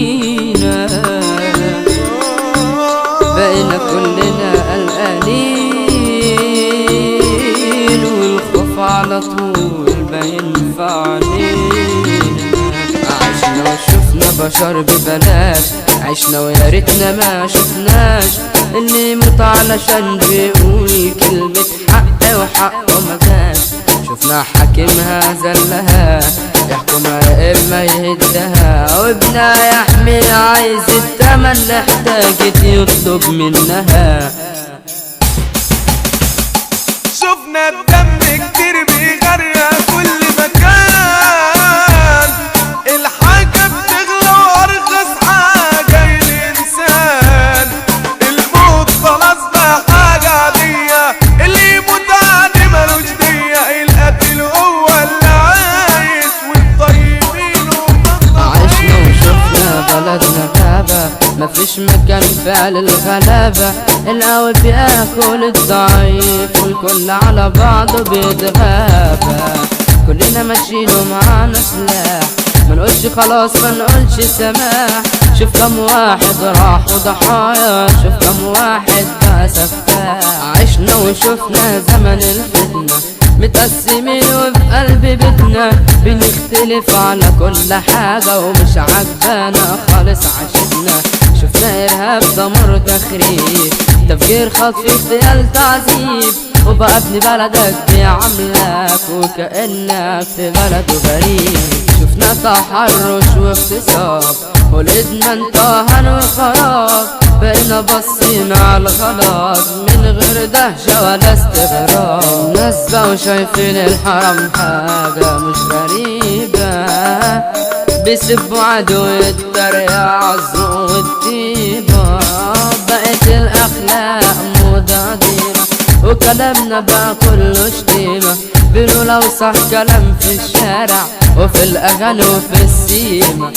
فينا، بقينا كلنا قلقانين، والخوف على طول باين في عينينا. عشنا وشفنا بشر ببلاش، عشنا ويا ريتنا ما شفناش اللي يموت علشان بيقول كلمة حق وحقه ما جاش. شفنا حاكمها زلها يحكمها يا اما يهدها، وابنها يحمي عايز التمن احتاجت يطلب منها. شفنا الدم كتير بيغرق كل مكان، الحاجة بتغلى وارخص حاجة الانسان. الموت خلاص بقى حاجة عادية، اللي يموت عادي ملوش دية. القتل هو اللي عايش والطيبين عشنا وشفنا بلدنا غابة، مفيش مكان فعل الغلابة. القوي بياكل الضعيف والكل على بعضه بيتغابى. كلنا ماشيين ومعانا سلاح، منقولش خلاص منقولش سماح. شوف كم واحد راح وضحايا، شوف كم واحد بقى سفاح. عشنا وشفنا زمن الفتنة، متقسمين وفي قلب بيتنا بنختلف على كل حاجة ومش عجبانا خالص عشتنا. شفنا إرهاب دمر تخريب، تفجير خطف اغتيال تعذيب، وبقى ابن بلدك بيعاملك وكأنك في بلده غريب. شفنا تحرش واغتصاب والإدمان طهن وخراب، بقينا باصين على الغلط من غير دهشة ولا استغراب. الناس بقوا شايفين الحرام حاجة مش غريبة، بيسبوا عدو التريقة عالذوق والطيبة. بقت الأخلاق موضة ديمة وكلامنا بقى كله شتيمة، بيقولوا لو صح كلام في الشارع وفي الأغاني وفي السيمة.